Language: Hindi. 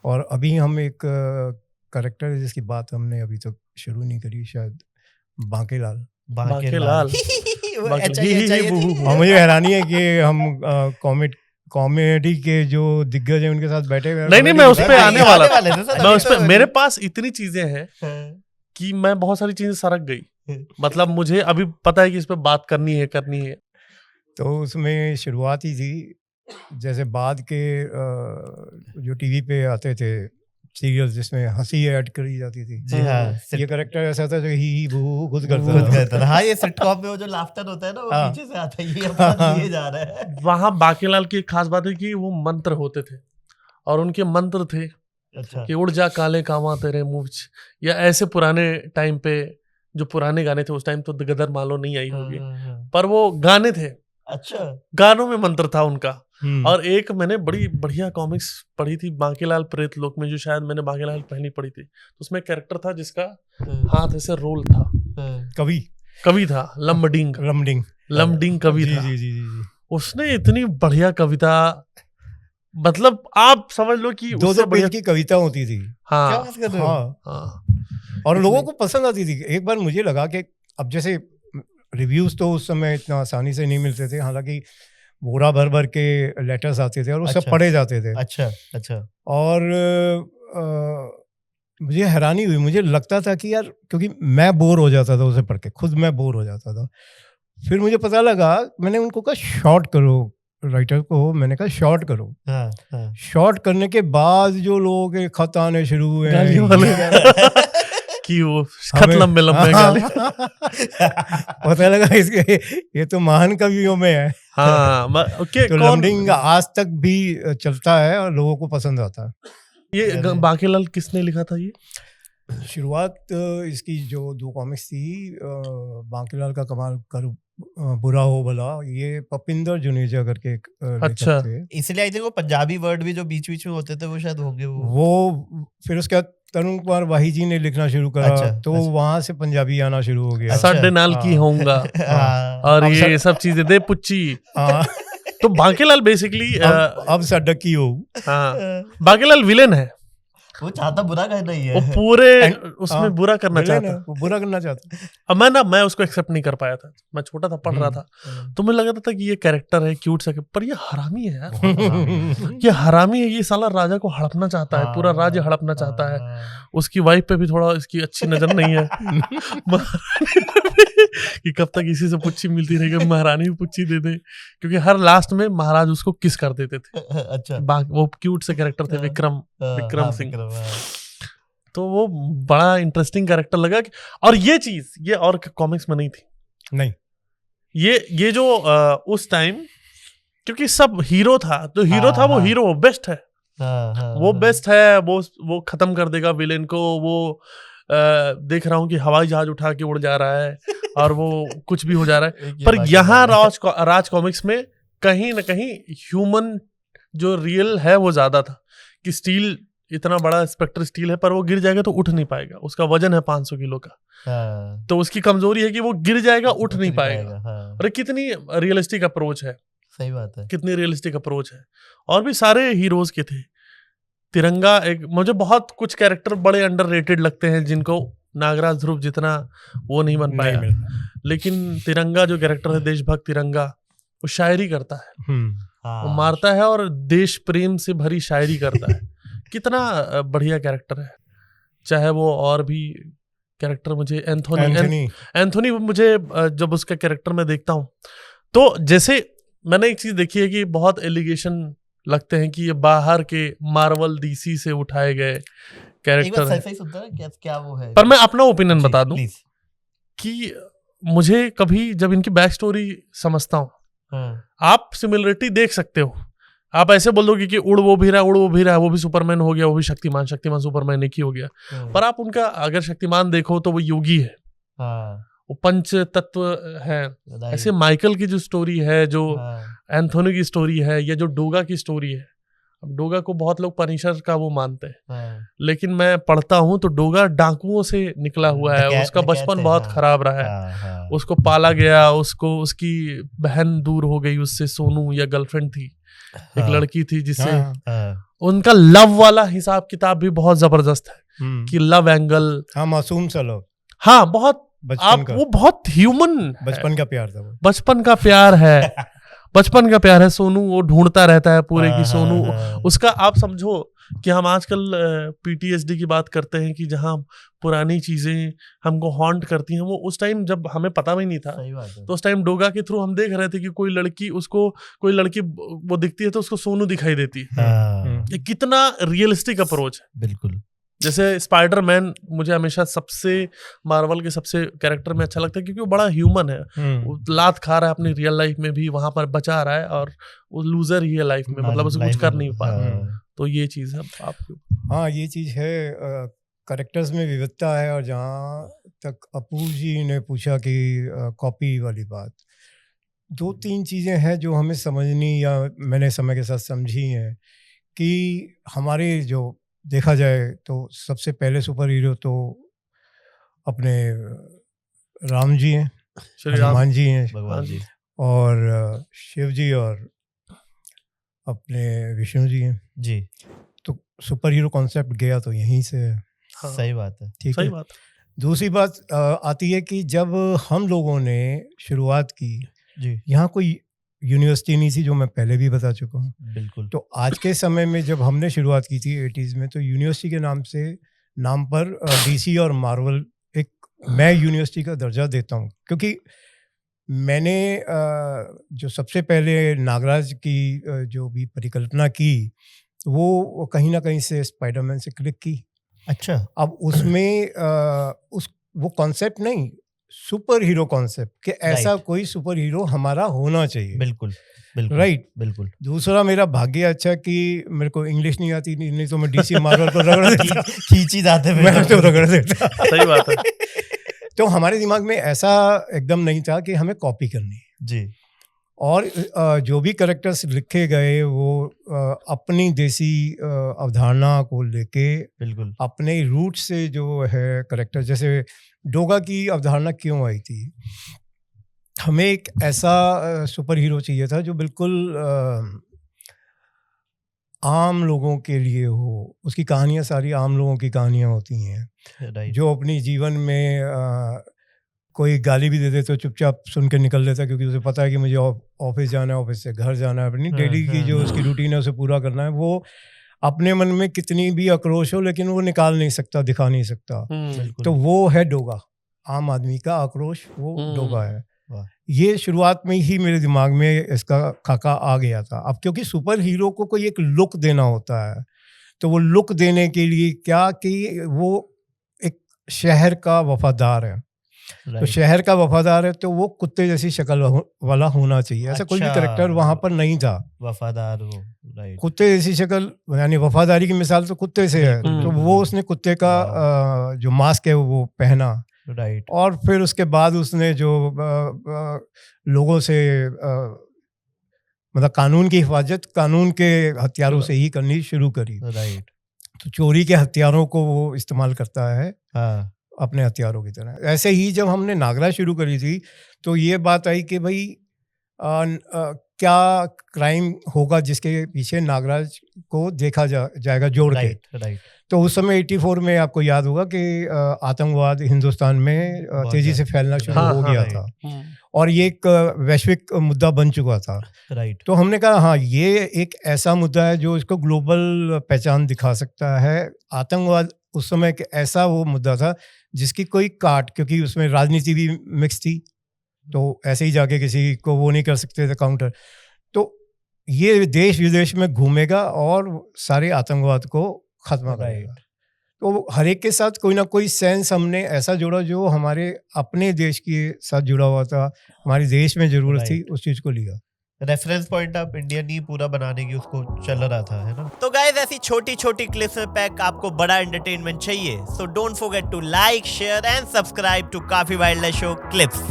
और अभी हम एक करेक्टर है जिसकी बात हमने अभी तक शुरू नहीं करी, शायद बांकेलाल। बांकेलाल और मुझे हैरानी है कि हम कॉमेडी के जो दिग्गज हैं उनके साथ बैठे हुए। नहीं, मैं उस पे आने वाला था। मैं उस पे, मेरे पास इतनी चीजें हैं कि मैं बहुत सारी चीजें सरक गई, मतलब मुझे अभी पता है कि इस पे बात करनी है। तो उसमें शुरुआत ही थी जैसे बाद के जो टीवी पे आते थे सीरियल जिसमें हंसी ऐड करी जाती थी। जी हाँ, ये करेक्टर ऐसा था जो ही बू खुद करता था। हाँ, ये सिटकॉम में वो जो लाफ्टर होता है ना, वो पीछे से आता है, ये अपना दिए जा रहा है। वहां बांकेलाल की एक खास बात है कि वो मंत्र होते थे, और उनके मंत्र थे अच्छा, कि उड़ जा काले कामा तेरे मुंह, या ऐसे पुराने टाइम पे जो पुराने गाने थे, उस टाइम तो गदर मालो नहीं आई होगी, पर वो गाने थे। अच्छा, गानों में मंत्र था उनका। और एक मैंने बड़ी बढ़िया कॉमिक्स पढ़ी थी बांकेलाल प्रेत लोक में, जो शायद मैंने बांकेलाल पहली पढ़ी थी। उसमें कैरेक्टर था जिसका हाथ ऐसे रोल था, कवि था, लमडिंग कवि था। उसने इतनी बढ़िया कविता, मतलब आप समझ लो कि 200 पेज की कविता होती थी। हाँ, और लोगों को पसंद आती थी। एक बार मुझे लगा कि अब जैसे रिव्यूज तो उस समय इतना आसानी से नहीं मिलते थे, हालांकि बोरा भर भर के लेटर्स आते थे और वो सब पढ़े जाते थे। अच्छा। और मुझे हैरानी हुई, मुझे लगता था कि यार, क्योंकि मैं बोर हो जाता था उसे पढ़ के, खुद मैं बोर हो जाता था। फिर मुझे पता लगा, मैंने उनको कहा शॉर्ट करो, राइटर को मैंने कहा शॉर्ट करो। शॉर्ट करने के बाद जो लोगों के खत आने शुरू हुए कि वो खत लंबे गाली। पता लगा इसके ये तो महान कवियों में है। तो लमडिंग आज तक भी चलता है और लोगों को पसंद आता है। ये बांकेलाल किसने लिखा था? ये शुरुआत इसकी जो 2 कॉमिक्स थी, बांकेलाल का कमाल कर बुरा हो भला, ये पपिंदर जुनेजा करके एक अच्छा थे। इसलिए आई थिंक वो पंजाबी वर्ड भी जो बीच बीच में होते थे वो शायद होंगे वो फिर उसके बाद तरुण कुमार वाही जी ने लिखना शुरू करा। तो वहां से पंजाबी आना शुरू हो गया। साढ़े नाल की होऊंगा और ये सब चीजें दे पुच्ची। तो बांकेलाल बेसिकली अब सड़क की हो। बांकेलाल विलेन है, वो चाहता बुरा कहना ही है, वो पूरे उसमें बुरा करना चाहता, वो बुरा करना चाहता। अब मैं उसको एक्सेप्ट नहीं कर पाया था। मैं छोटा था, पढ़ रहा था, तो मुझे लगा था कि ये कैरेक्टर है क्यूट सा, पर ये हरामी है यार। ये हरामी है, ये साला राजा को हड़पना चाहता है, पूरा राज्य हड़पना चाहता है। उसकी वाइफ पे भी थोड़ा इसकी अच्छी नजर नहीं है कि कब तक इसी से पुच्ची मिलती रहेगी, महारानी भी पुच्ची दे दे, क्योंकि हर लास्ट में महाराज उसको किस कर देते थे। अच्छा, वो क्यूट से कैरेक्टर थे, विक्रम सिंह। तो वो बड़ा इंटरेस्टिंग कैरेक्टर लगा। और ये चीज ये और कॉमिक्स में नहीं थी। नहीं, ये जो उस टाइम, क्योंकि सब हीरो था, तो हीरो था, वो हीरो बेस्ट है, वो बेस्ट है, वो खत्म कर देगा विलेन को। वो देख रहा हूँ कि हवाई जहाज उठा के उड़ जा रहा है और वो कुछ भी हो जा रहा है। पर यहाँ राज कॉमिक्स में कहीं ना कहीं ह्यूमन जो रियल है वो ज्यादा था, कि स्टील इतना बड़ा स्पेक्टर स्टील है, पर वो गिर जाएगा तो उठ नहीं पाएगा, उसका वजन है 500 किलो का। तो उसकी कमजोरी है कि वो गिर जाएगा, उठ नहीं पाएगा। और कितनी रियलिस्टिक अप्रोच है, सही बात है, कितनी रियलिस्टिक अप्रोच है। और भी सारे हीरोज के थे। तिरंगा एक, मुझे बहुत कुछ कैरेक्टर बड़े अंडररेटेड लगते हैं जिनको नागराज ध्रुव जितना वो नहीं बन पाया, लेकिन तिरंगा जो कैरेक्टर है, देशभक्त तिरंगा, वो शायरी करता है, वो मारता है और देश प्रेम से भरी शायरी करता है। कितना बढ़िया कैरेक्टर है। चाहे वो और भी कैरेक्टर, मुझे एंथोनी मुझे जब उसका कैरेक्टर मैं देखता हूँ, तो जैसे मैंने एक चीज देखी है कि बहुत एलिगेशन लगते हैं कि ये बाहर के मार्वल डीसी से उठाए गए कैरेक्टर हैं। क्या वो है? पर मैं अपना ओपिनियन बता दूं कि मुझे कभी जब इनकी बैक स्टोरी समझता हूँ, आप सिमिलरिटी देख सकते हो। आप ऐसे बोल दोगे कि उड़ वो भी रहा है, वो भी सुपरमैन हो गया, वो भी शक्तिमान सुपरमैन एक ही हो गया। पर आप उनका अगर शक्तिमान देखो तो वो योगी है, वो पंच तत्व है। ऐसे माइकल की जो स्टोरी है, जो एंथोनी की स्टोरी है, या जो डोगा की स्टोरी है। अब डोगा को बहुत लोग पनिशर का वो मानते हैं, लेकिन मैं पढ़ता हूँ तो डोगा डाकुओं से निकला हुआ है। उसका बचपन बहुत खराब रहा है, उसको पाला गया, उसको उसकी बहन दूर हो गई उससे, सोनू या गर्लफ्रेंड थी, एक लड़की थी जिससे हाँ, उनका लव वाला हिसाब किताब भी बहुत जबरदस्त है कि लव एंगल, हाँ मासूम सा लोग, हाँ बहुत बचपन का, वो बहुत ह्यूमन, बचपन का प्यार था वो, बचपन का प्यार है, बचपन का प्यार है। सोनू वो ढूंढता रहता है पूरे की सोनू उसका, आप समझो कि हम आजकल पीटीएसडी की बात करते हैं कि जहाँ पुरानी चीजें हमको हॉन्ट करती हैं, वो उस टाइम जब हमें पता भी नहीं था, तो उस टाइम डोगा के थ्रू हम देख रहे थे कि कोई लड़की वो दिखती है तो उसको सोनू दिखाई देती है। ये कितना रियलिस्टिक अप्रोच है। बिल्कुल। जैसे स्पाइडरमैन मुझे हमेशा सबसे मार्वल के सबसे कैरेक्टर में अच्छा लगता है क्योंकि वो बड़ा ह्यूमन है, वो लात खा रहा है अपनी रियल लाइफ में भी, वहां पर बचा रहा है और वो लूजर ही है लाइफ में, मतलब उसे कुछ कर नहीं पा रहा। तो ये चीज है आपको। हाँ ये चीज है, कैरेक्टर्स में विविधता है। और जहाँ तक अपू जी ने पूछा कि कॉपी वाली बात, 2-3 चीज़ें हैं जो हमें समझनी या मैंने समय के साथ समझी हैं कि हमारे जो देखा जाए तो सबसे पहले सुपर हीरो तो अपने राम जी हैं, हनुमान जी हैं, भगवान जी, और शिव जी और अपने विष्णु जी हैं जी। तो सुपर हीरो कॉन्सेप्ट गया तो यहीं से है। हाँ, सही बात है, ठीक सही है। बात। दूसरी बात आती है कि जब हम लोगों ने शुरुआत की, जी यहाँ कोई यूनिवर्सिटी नहीं थी, जो मैं पहले भी बता चुका हूँ। बिल्कुल। तो आज के समय में जब हमने शुरुआत की थी 80s में, तो यूनिवर्सिटी के नाम पर डीसी और मार्वल, एक मैं यूनिवर्सिटी का दर्जा देता हूँ क्योंकि मैंने जो सबसे पहले नागराज की जो भी परिकल्पना की वो कहीं ना कहीं से स्पाइडरमैन से क्लिक की। अच्छा। अब उसमें वो कॉन्सेप्ट नहीं, सुपर हीरो कॉन्सेप्ट कि ऐसा कोई सुपर हीरो हमारा होना चाहिए। बिल्कुल बिल्कुल राइट। बिल्कुल। दूसरा मेरा भाग्य अच्छा कि मेरे को इंग्लिश नहीं आती, नहीं तो मैं डीसी मार्वल को रगड़ देता, खींची जाते मैं तो रगड़ देता। सही बात है। तो हमारे दिमाग में ऐसा एकदम नहीं था कि हमें कॉपी करनी है जी। और जो भी कैरेक्टर्स लिखे गए वो अपनी देसी अवधारणा को लेके, बिल्कुल अपने रूट से जो है कैरेक्टर, जैसे डोगा की अवधारणा क्यों आई थी, हमें एक ऐसा सुपर हीरो चाहिए था जो बिल्कुल आम लोगों के लिए हो। उसकी कहानियाँ सारी आम लोगों की कहानियाँ होती हैं, जो अपनी जीवन में कोई गाली भी दे दे तो चुपचाप सुन के निकल लेता, क्योंकि उसे पता है कि मुझे ऑफिस जाना है, ऑफिस से घर जाना है, अपनी डेली की जो उसकी रूटीन है उसे पूरा करना है। वो अपने मन में कितनी भी आक्रोश हो लेकिन वो निकाल नहीं सकता, दिखा नहीं सकता। तो वो है डोगा, आम आदमी का आक्रोश, वो डोगा है। ये शुरुआत में ही मेरे दिमाग में इसका खाका आ गया था। अब क्योंकि सुपर हीरो को कोई एक लुक देना होता है, तो वो लुक देने के लिए क्या कि वो एक शहर का वफादार है, तो शहर का वफादार है तो वो कुत्ते जैसी शक्ल वाला होना चाहिए। ऐसा कोई भी कैरेक्टर वहां पर नहीं था वफादार हो। राइट। कुत्ते जैसी शक्ल, यानी वफादारी की मिसाल तो कुत्ते से है। तो वो उसने कुत्ते का जो मास्क है वो पहना। राइट। और फिर उसके बाद उसने जो लोगों से मतलब कानून की हिफाजत कानून के हथियारों से ही करनी शुरू करी। राइट। तो चोरी के हथियारों को वो इस्तेमाल करता है अपने हथियारों की तरह। ऐसे ही जब हमने नागराज शुरू करी थी तो ये बात आई कि भाई क्या क्राइम होगा जिसके पीछे नागराज को देखा जाएगा जोड़ के। राइट। तो उस समय 84 में आपको याद होगा कि आतंकवाद हिंदुस्तान में तेजी से फैलना शुरू हो गया था और ये एक वैश्विक मुद्दा बन चुका था। राइट। तो हमने कहा हाँ, ये एक ऐसा मुद्दा है जो इसको ग्लोबल पहचान दिखा सकता है। आतंकवाद उस समय एक ऐसा वो मुद्दा था जिसकी कोई काट, क्योंकि उसमें राजनीति भी मिक्स थी, तो ऐसे ही जाके किसी को वो नहीं कर सकते थे काउंटर। तो ये देश विदेश में घूमेगा और सारे आतंकवाद को खत्म करेगा। तो हर एक के साथ कोई ना कोई सेंस हमने ऐसा जोड़ा जो हमारे अपने देश के साथ जुड़ा हुआ था, हमारे देश में जरूरत थी, उस चीज को लिया। रेफरेंस पॉइंट आप इंडियन ही पूरा बनाने की उसको चल रहा था, है ना। तो गाइस ऐसी छोटी छोटी क्लिप्स में पैक आपको बड़ा एंटरटेनमेंट चाहिए, so don't forget to like, share and subscribe to काफी वाइल्ड लाइफ शो क्लिप्स।